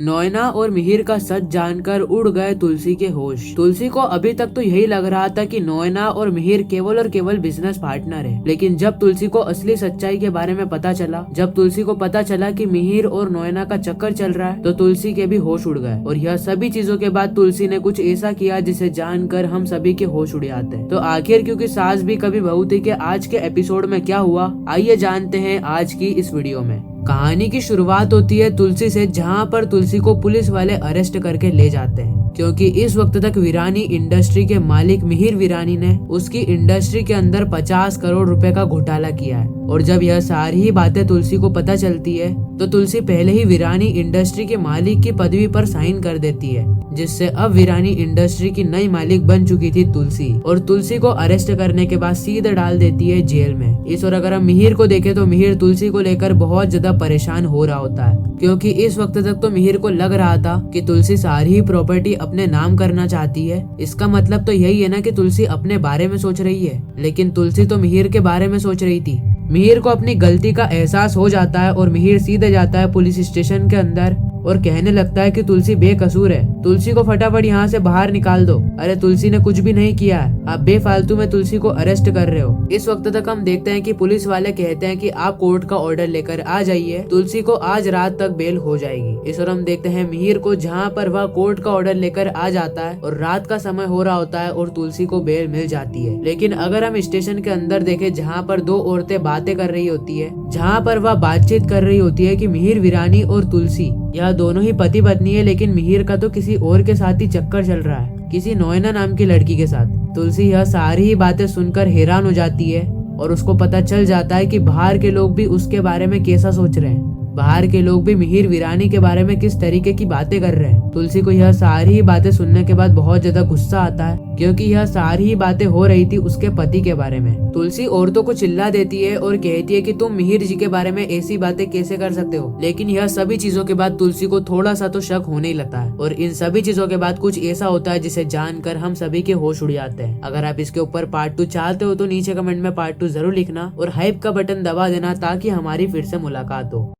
नोएना और मिहिर का सच जानकर उड़ गए तुलसी के होश। तुलसी को अभी तक तो यही लग रहा था कि नोएना और मिहिर केवल और केवल बिजनेस पार्टनर है, लेकिन जब तुलसी को असली सच्चाई के बारे में पता चला, जब तुलसी को पता चला कि मिहिर और नोएना का चक्कर चल रहा है, तो तुलसी के भी होश उड़ गए। और यह सभी चीजों के बाद तुलसी ने कुछ ऐसा किया जिसे जानकर हम सभी के होश उड़ जाते हैं। तो आखिर क्योंकि सास भी कभी बहू थी के आज के एपिसोड में क्या हुआ, आइए जानते हैं आज की इस वीडियो में। कहानी की शुरुआत होती है तुलसी से, जहां पर तुलसी को पुलिस वाले अरेस्ट करके ले जाते हैं, क्योंकि इस वक्त तक वीरानी इंडस्ट्री के मालिक मिहिर वीरानी ने उसकी इंडस्ट्री के अंदर 50 करोड़ रुपए का घोटाला किया है। और जब यह सारी ही बातें तुलसी को पता चलती है, तो तुलसी पहले ही वीरानी इंडस्ट्री के मालिक की पदवी पर साइन कर देती है, जिससे अब वीरानी इंडस्ट्री की नई मालिक बन चुकी थी तुलसी। और तुलसी को अरेस्ट करने के बाद सीधे डाल देती है जेल में। इस और अगर हम मिहिर को देखें तो मिहिर तुलसी को लेकर बहुत ज्यादा परेशान हो रहा होता है, क्योंकि इस वक्त तक तो मिहिर को लग रहा था कि तुलसी सारी ही प्रॉपर्टी अपने नाम करना चाहती है। इसका मतलब तो यही है ना कि तुलसी अपने बारे में सोच रही है, लेकिन तुलसी तो मिहिर के बारे में सोच रही थी। मिहिर को अपनी गलती का एहसास हो जाता है और मिहिर सीधे जाता है पुलिस स्टेशन के अंदर और कहने लगता है कि तुलसी बेकसूर है, तुलसी को फटाफट यहाँ से बाहर निकाल दो। अरे तुलसी ने कुछ भी नहीं किया है, आप बेफालतू में तुलसी को अरेस्ट कर रहे हो। इस वक्त तक हम देखते हैं कि पुलिस वाले कहते हैं कि आप कोर्ट का ऑर्डर लेकर आ जाइए, तुलसी को आज रात तक बेल हो जाएगी। इस और हम देखते हैं मिहिर को, जहाँ पर वह कोर्ट का ऑर्डर लेकर आ जाता है और रात का समय हो रहा होता है और तुलसी को बेल मिल जाती है। लेकिन अगर हम स्टेशन के अंदर देखें, जहाँ पर दो औरतें बातें कर रही होती है, जहाँ पर वह बातचीत कर रही होती है कि मिहिर वीरानी और तुलसी यह दोनों ही पति पत्नी है, लेकिन मिहिर का तो किसी और के साथ ही चक्कर चल रहा है, किसी नोएना नाम की लड़की के साथ। तुलसी यह सारी ही बातें सुनकर हैरान हो जाती है और उसको पता चल जाता है कि बाहर के लोग भी उसके बारे में कैसा सोच रहे हैं, बाहर के लोग भी मिहिर वीरानी के बारे में किस तरीके की बातें कर रहे हैं। तुलसी को यह सारी ही बातें सुनने के बाद बहुत ज्यादा गुस्सा आता है, क्योंकि यह सारी ही बातें हो रही थी उसके पति के बारे में। तुलसी औरतों को चिल्ला देती है और कहती है कि तुम मिहिर जी के बारे में ऐसी बातें कैसे कर सकते हो। लेकिन यह सभी चीजों के बाद तुलसी को थोड़ा सा तो शक होने ही लगता है, और इन सभी चीजों के बाद कुछ ऐसा होता है जिसे जानकर हम सभी के होश उड़ जाते हैं। अगर आप इसके ऊपर पार्ट 2 चाहते हो तो नीचे कमेंट में पार्ट 2 जरूर लिखना और हाइप का बटन दबा देना, ताकि हमारी फिर से मुलाकात हो।